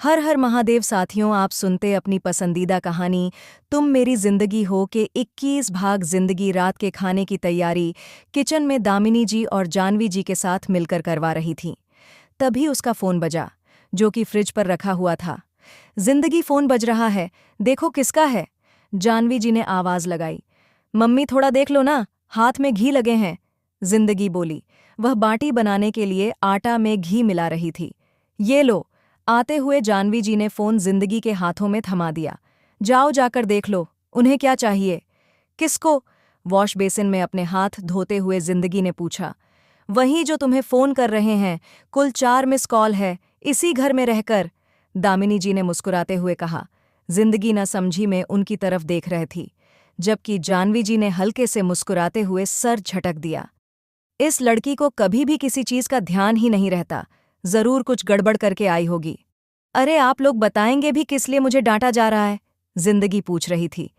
हर हर महादेव साथियों, आप सुनते अपनी पसंदीदा कहानी तुम मेरी जिंदगी हो के 21 भाग जिंदगी रात के खाने की तैयारी किचन में दामिनी जी और जानवी जी के साथ मिलकर करवा रही थी। तभी उसका फोन बजा, जो कि फ्रिज पर रखा हुआ था। जिंदगी, फोन बज रहा है, देखो किसका है। जानवी जी ने आवाज लगाई। मम्मी थोड़ा देख लो ना, हाथ में घी लगे हैं, जिंदगी बोली। वह बाटी बनाने के लिए आटा में घी मिला रही थी। ये लो। आते हुए जानवी जी ने फोन जिंदगी के हाथों में थमा दिया। जाओ जाकर देख लो, उन्हें क्या चाहिए। किसको? वॉश बेसिन में अपने हाथ धोते हुए जिंदगी ने पूछा। वही जो तुम्हें फोन कर रहे हैं, कुल 4 मिस कॉल है, इसी घर में रहकर, दामिनी जी ने मुस्कुराते हुए कहा। जिंदगी न समझी में उनकी तरफ देख रही थी, जबकि जानवी जी ने हल्के से मुस्कुराते हुए सर झटक दिया। इस लड़की को कभी भी किसी चीज का ध्यान ही नहीं रहता, जरूर कुछ गड़बड़ करके आई होगी। अरे आप लोग बताएंगे भी किस लिए मुझे डांटा जा रहा है, जिंदगी पूछ रही थी।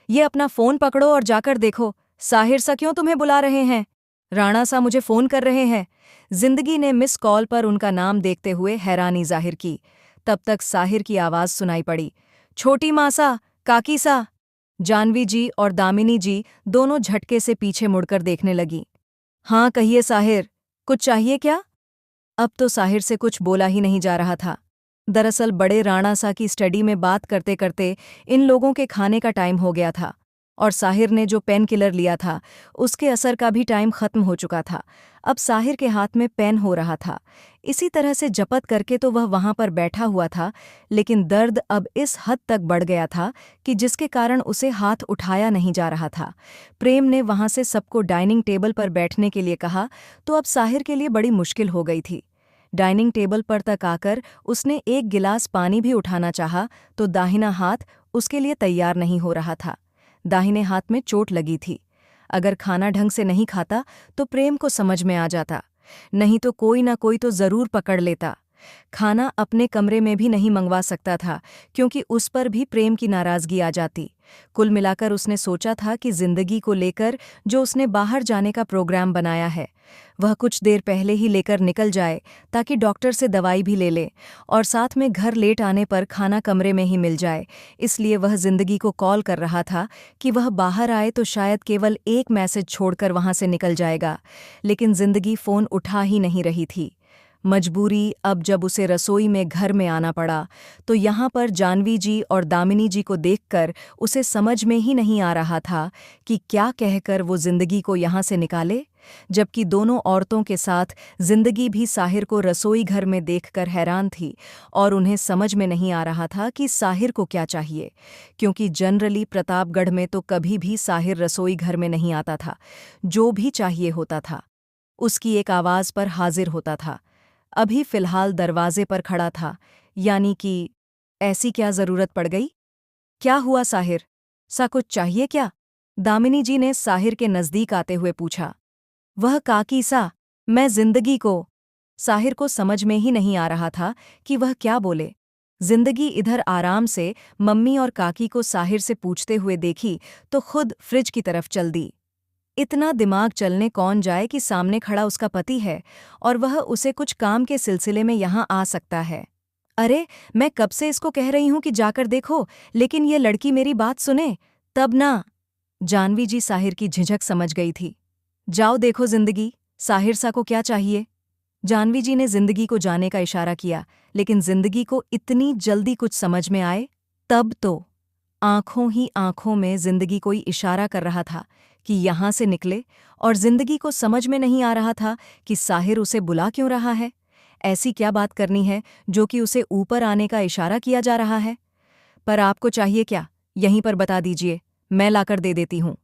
ये अपना फोन पकड़ो और जाकर देखो, साहिर सा क्यों तुम्हें बुला रहे हैं, राणा सा मुझे फोन कर रहे हैं। जिंदगी ने मिस कॉल पर उनका नाम देखते हुए हैरानी जाहिर की। तब तक साहिर की आवाज सुनाई पड़ी। छोटी माँ सा, काकी सा। जानवी जी और दामिनी जी दोनों झटके से पीछे मुड़कर देखने लगी। हाँ कहिए साहिर, कुछ चाहिए क्या? अब तो साहिर से कुछ बोला ही नहीं जा रहा था। दरअसल बड़े राणा सा की स्टडी में बात करते करते इन लोगों के खाने का टाइम हो गया था, और साहिर ने जो पेन किलर लिया था उसके असर का भी टाइम खत्म हो चुका था। अब साहिर के हाथ में पेन हो रहा था। इसी तरह से जपत करके तो वह वहां पर बैठा हुआ था, लेकिन दर्द अब इस हद तक बढ़ गया था कि जिसके कारण उसे हाथ उठाया नहीं जा रहा था। प्रेम ने वहां से सबको डाइनिंग टेबल पर बैठने के लिए कहा, तो अब साहिर के लिए बड़ी मुश्किल हो गई थी। डाइनिंग टेबल पर तक आकर उसने एक गिलास पानी भी उठाना चाहा तो दाहिना हाथ उसके लिए तैयार नहीं हो रहा था। दाहिने हाथ में चोट लगी थी। अगर खाना ढंग से नहीं खाता तो प्रेम को समझ में आ जाता, नहीं तो कोई ना कोई तो जरूर पकड़ लेता। खाना अपने कमरे में भी नहीं मंगवा सकता था, क्योंकि उस पर भी प्रेम की नाराजगी आ जाती। कुल मिलाकर उसने सोचा था कि जिंदगी को लेकर जो उसने बाहर जाने का प्रोग्राम बनाया है, वह कुछ देर पहले ही लेकर निकल जाए, ताकि डॉक्टर से दवाई भी ले ले और साथ में घर लेट आने पर खाना कमरे में ही मिल जाए। इसलिए वह जिंदगी को कॉल कर रहा था कि वह बाहर आए तो शायद केवल एक मैसेज छोड़कर वहां से निकल जाएगा, लेकिन जिंदगी फोन उठा ही नहीं रही थी। मजबूरी, अब जब उसे रसोई में घर में आना पड़ा तो यहाँ पर जानवी जी और दामिनी जी को देखकर उसे समझ में ही नहीं आ रहा था कि क्या कहकर वो जिंदगी को यहाँ से निकाले, जबकि दोनों औरतों के साथ जिंदगी भी साहिर को रसोई घर में देखकर हैरान थी, और उन्हें समझ में नहीं आ रहा था कि साहिर को क्या चाहिए, क्योंकि जनरली प्रतापगढ़ में तो कभी भी साहिर रसोई घर में नहीं आता था। जो भी चाहिए होता था उसकी एक आवाज़ पर हाजिर होता था। अभी फिलहाल दरवाजे पर खड़ा था, यानी कि ऐसी क्या जरूरत पड़ गई? क्या हुआ साहिर, सा कुछ चाहिए क्या? दामिनी जी ने साहिर के नजदीक आते हुए पूछा। वह काकी सा, मैं जिंदगी को। साहिर को समझ में ही नहीं आ रहा था कि वह क्या बोले। जिंदगी इधर आराम से मम्मी और काकी को साहिर से पूछते हुए देखी तो खुद फ्रिज की तरफ चल दी। इतना दिमाग चलने कौन जाए कि सामने खड़ा उसका पति है और वह उसे कुछ काम के सिलसिले में यहाँ आ सकता है। अरे, मैं कब से इसको कह रही हूं कि जाकर देखो, लेकिन ये लड़की मेरी बात सुने तब ना। जानवी जी साहिर की झिझक समझ गई थी। जाओ देखो जिंदगी, साहिर सा को क्या चाहिए। जानवी जी ने जिंदगी को जाने का इशारा किया, लेकिन जिंदगी को इतनी जल्दी कुछ समझ में आए? तब तो आंखों ही आंखों में जिंदगी कोई इशारा कर रहा था कि यहाँ से निकले, और जिंदगी को समझ में नहीं आ रहा था कि साहिर उसे बुला क्यों रहा है। ऐसी क्या बात करनी है जो कि उसे ऊपर आने का इशारा किया जा रहा है? पर आपको चाहिए क्या, यहीं पर बता दीजिए, मैं लाकर दे देती हूँ।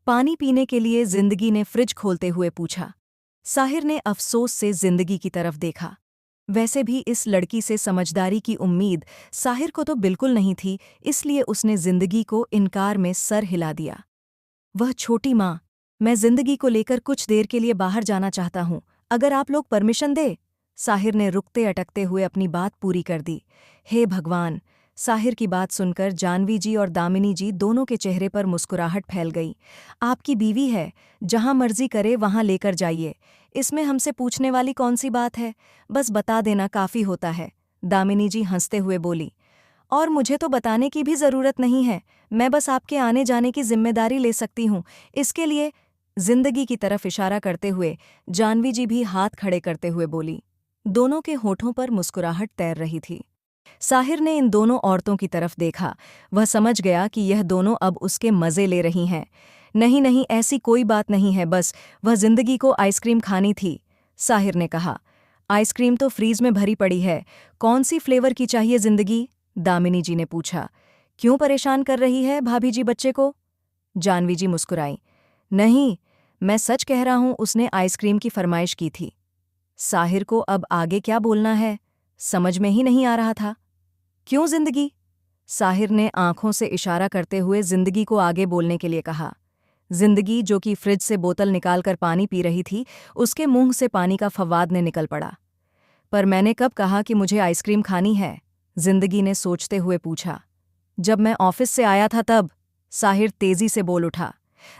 पानी पीने के लिए जिंदगी ने फ्रिज खोलते हुए पूछा। साहिर ने अफसोस से जिंदगी की तरफ देखा। वैसे भी इस लड़की से समझदारी की उम्मीद साहिर को तो बिल्कुल नहीं थी, इसलिए उसने जिंदगी को इनकार में सर हिला दिया। वह छोटी माँ, मैं जिंदगी को लेकर कुछ देर के लिए बाहर जाना चाहता हूँ, अगर आप लोग परमिशन दे। साहिर ने रुकते अटकते हुए अपनी बात पूरी कर दी। हे भगवान! साहिर की बात सुनकर जानवी जी और दामिनी जी दोनों के चेहरे पर मुस्कुराहट फैल गई। आपकी बीवी है, जहां मर्जी करे वहां लेकर जाइए, इसमें हमसे पूछने वाली कौन सी बात है, बस बता देना काफी होता है, दामिनी जी हंसते हुए बोली। और मुझे तो बताने की भी जरूरत नहीं है, मैं बस आपके आने जाने की जिम्मेदारी ले सकती हूँ। इसके लिए जिंदगी की तरफ इशारा करते हुए जानवी जी भी हाथ खड़े करते हुए बोली। दोनों के होठों पर मुस्कुराहट तैर रही थी। साहिर ने इन दोनों औरतों की तरफ देखा। वह समझ गया कि यह दोनों अब उसके मजे ले रही हैं। नहीं नहीं, ऐसी कोई बात नहीं है, बस वह जिंदगी को आइसक्रीम खानी थी। साहिर ने कहा। आइसक्रीम तो फ्रीज में भरी पड़ी है, कौन सी फ्लेवर की चाहिए जिंदगी? दामिनी जी ने पूछा। क्यों परेशान कर रही है भाभी जी बच्चे को? जानवी जी मुस्कुराई। नहीं, मैं सच कह रहा हूं, उसने आइसक्रीम की फरमाइश की थी। साहिर को अब आगे क्या बोलना है समझ में ही नहीं आ रहा था। क्यों जिंदगी? साहिर ने आंखों से इशारा करते हुए जिंदगी को आगे बोलने के लिए कहा। जिंदगी, जो कि फ्रिज से बोतल निकालकर पानी पी रही थी, उसके मुंह से पानी का फव्वाद ने निकल पड़ा। पर मैंने कब कहा कि मुझे आइसक्रीम खानी है? जिंदगी ने सोचते हुए पूछा। जब मैं ऑफिस से आया था तब, साहिर तेजी से बोल उठा।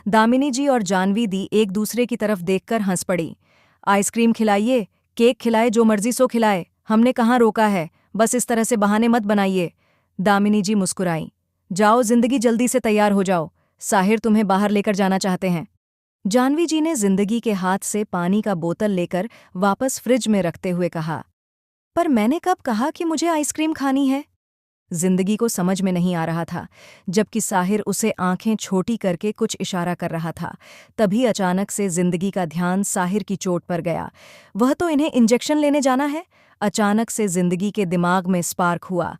दामिनी जी और जानवी दी एक दूसरे की तरफ देखकर हंस पड़ी। आइसक्रीम खिलाइए, केक खिलाए, जो मर्जी सो खिलाए, हमने कहाँ रोका है, बस इस तरह से बहाने मत बनाइए। दामिनी जी मुस्कुराई। जाओ जिंदगी, जल्दी से तैयार हो जाओ, साहिर तुम्हें बाहर लेकर जाना चाहते हैं। जानवी जी ने जिंदगी के हाथ से पानी का बोतल लेकर वापस फ्रिज में रखते हुए कहा। पर मैंने कब कहा कि मुझे आइसक्रीम खानी है? जिंदगी को समझ में नहीं आ रहा था, जबकि साहिर उसे आंखें छोटी करके कुछ इशारा कर रहा था। तभी अचानक से जिंदगी का ध्यान साहिर की चोट पर गया। वह तो इन्हें इंजेक्शन लेने जाना है। अचानक से जिंदगी के दिमाग में स्पार्क हुआ।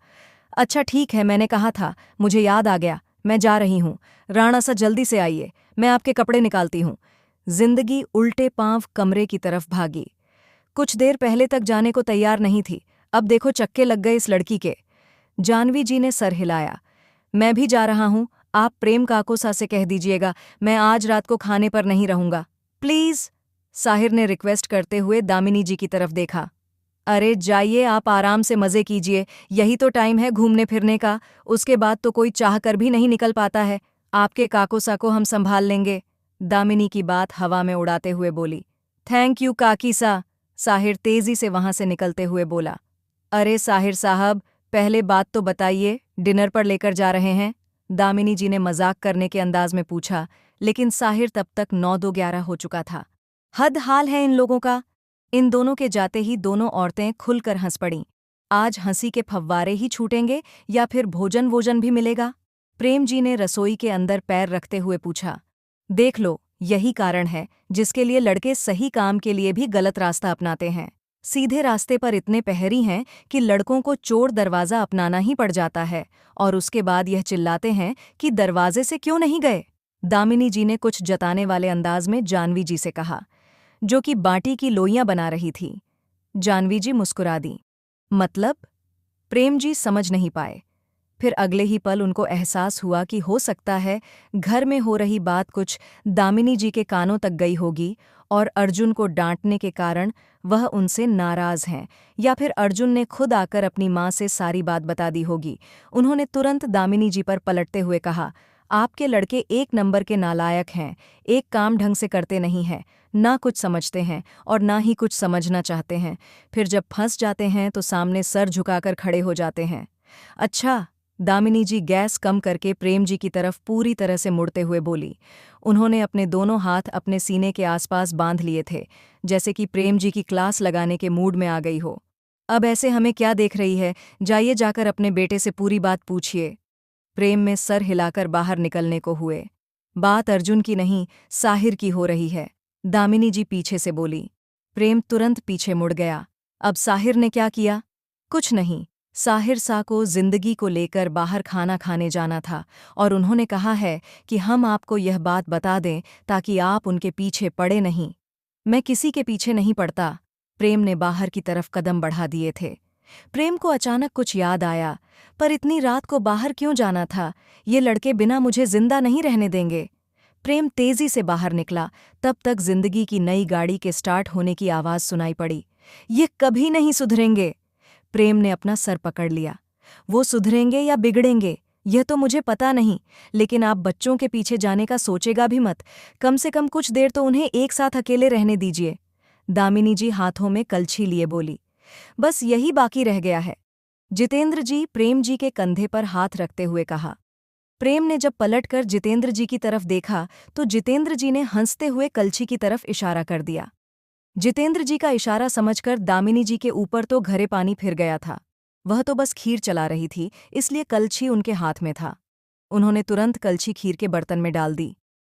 अच्छा ठीक है, मैंने कहा था, मुझे याद आ गया, मैं जा रही हूँ। राणा सा जल्दी से आइए, मैं आपके कपड़े निकालती हूँ। जिंदगी उल्टे पांव कमरे की तरफ भागी। कुछ देर पहले तक जाने को तैयार नहीं थी, अब देखो चक्के लग गए इस लड़की के। जानवी जी ने सर हिलाया। मैं भी जा रहा हूं, आप प्रेम काकोसा से कह दीजिएगा, मैं आज रात को खाने पर नहीं रहूंगा, प्लीज। साहिर ने रिक्वेस्ट करते हुए दामिनी जी की तरफ देखा। अरे जाइए, आप आराम से मजे कीजिए, यही तो टाइम है घूमने फिरने का, उसके बाद तो कोई चाह कर भी नहीं निकल पाता है। आपके काकोसा को हम संभाल लेंगे। दामिनी की बात हवा में उड़ाते हुए बोली। थैंक यू काकी सा, साहिर तेजी से वहां से निकलते हुए बोला। अरे साहिर साहब, पहले बात तो बताइए, डिनर पर लेकर जा रहे हैं? दामिनी जी ने मजाक करने के अंदाज में पूछा, लेकिन साहिर तब तक 9-2-11 हो चुका था। हद हाल है इन लोगों का। इन दोनों के जाते ही दोनों औरतें खुलकर हंस पड़ीं। आज हंसी के फव्वारे ही छूटेंगे या फिर भोजन वोजन भी मिलेगा? प्रेम जी ने रसोई के अंदर पैर रखते हुए पूछा। देख लो, यही कारण है जिसके लिए लड़के सही काम के लिए भी गलत रास्ता अपनाते हैं। सीधे रास्ते पर इतने पहरी हैं कि लड़कों को चोर दरवाज़ा अपनाना ही पड़ जाता है, और उसके बाद यह चिल्लाते हैं कि दरवाजे से क्यों नहीं गए। दामिनी जी ने कुछ जताने वाले अंदाज में जानवी जी से कहा, जो कि बाटी की लोइयां बना रही थी। जानवी जी मुस्कुरा दी। मतलब? प्रेम जी समझ नहीं पाए। फिर अगले ही पल उनको एहसास हुआ कि हो सकता है घर में हो रही बात कुछ दामिनी जी के कानों तक गई होगी, और अर्जुन को डांटने के कारण वह उनसे नाराज हैं, या फिर अर्जुन ने खुद आकर अपनी माँ से सारी बात बता दी होगी। उन्होंने तुरंत दामिनी जी पर पलटते हुए कहा, आपके लड़के एक नंबर के नालायक हैं, एक काम ढंग से करते नहीं हैं, ना कुछ समझते हैं और ना ही कुछ समझना चाहते हैं। फिर जब फंस जाते हैं तो सामने सर झुकाकर खड़े हो जाते हैं। अच्छा। दामिनी जी गैस कम करके प्रेम जी की तरफ पूरी तरह से मुड़ते हुए बोली। उन्होंने अपने दोनों हाथ अपने सीने के आसपास बांध लिए थे, जैसे कि प्रेम जी की क्लास लगाने के मूड में आ गई हो। अब ऐसे हमें क्या देख रही है, जाइए जाकर अपने बेटे से पूरी बात पूछिए। प्रेम में सर हिलाकर बाहर निकलने को हुए। बात अर्जुन की नहीं, साहिर की हो रही है, दामिनी जी पीछे से बोली। प्रेम तुरंत पीछे मुड़ गया। अब साहिर ने क्या किया? कुछ नहीं। साहिर सा को जिंदगी को लेकर बाहर खाना खाने जाना था, और उन्होंने कहा है कि हम आपको यह बात बता दें ताकि आप उनके पीछे पड़े नहीं। मैं किसी के पीछे नहीं पड़ता। प्रेम ने बाहर की तरफ कदम बढ़ा दिए थे। प्रेम को अचानक कुछ याद आया, पर इतनी रात को बाहर क्यों जाना था? ये लड़के बिना मुझे जिंदा नहीं रहने देंगे। प्रेम तेजी से बाहर निकला, तब तक जिंदगी की नई गाड़ी के स्टार्ट होने की आवाज सुनाई पड़ी। ये कभी नहीं सुधरेंगे। प्रेम ने अपना सर पकड़ लिया। वो सुधरेंगे या बिगड़ेंगे यह तो मुझे पता नहीं, लेकिन आप बच्चों के पीछे जाने का सोचेगा भी मत। कम से कम कुछ देर तो उन्हें एक साथ अकेले रहने दीजिए। दामिनी जी हाथों में कलछी लिए बोली। बस यही बाकी रह गया है। जितेंद्र जी प्रेम जी के कंधे पर हाथ रखते हुए कहा। प्रेम ने जब पलटकर जितेंद्र जी की तरफ देखा तो जितेंद्र जी ने हंसते हुए कलछी की तरफ इशारा कर दिया। जितेंद्र जी का इशारा समझकर दामिनी जी के ऊपर तो घरे पानी फिर गया था। वह तो बस खीर चला रही थी, इसलिए कलछी उनके हाथ में था। उन्होंने तुरंत कलछी खीर के बर्तन में डाल दी।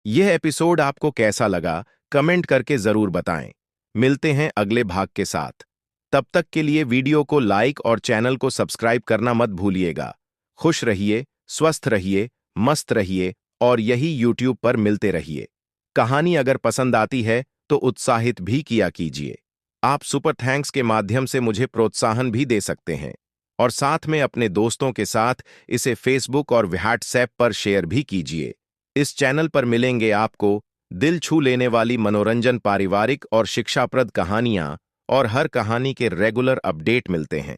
यह एपिसोड आपको कैसा लगा, कमेंट करके जरूर बताएं। मिलते हैं अगले भाग के साथ। तब तक के लिए वीडियो को लाइक और चैनल को सब्सक्राइब करना मत भूलिएगा। खुश रहिए, स्वस्थ रहिए, मस्त रहिए और यही यूट्यूब पर मिलते रहिए। कहानी अगर पसंद आती है तो उत्साहित भी किया कीजिए। आप सुपर थैंक्स के माध्यम से मुझे प्रोत्साहन भी दे सकते हैं और साथ में अपने दोस्तों के साथ इसे फेसबुक और व्हाट्सएप पर शेयर भी कीजिए। इस चैनल पर मिलेंगे आपको दिल छू लेने वाली मनोरंजन, पारिवारिक और शिक्षाप्रद कहानियां और हर कहानी के रेगुलर अपडेट मिलते हैं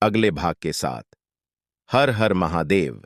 अगले भाग के साथ। हर हर महादेव।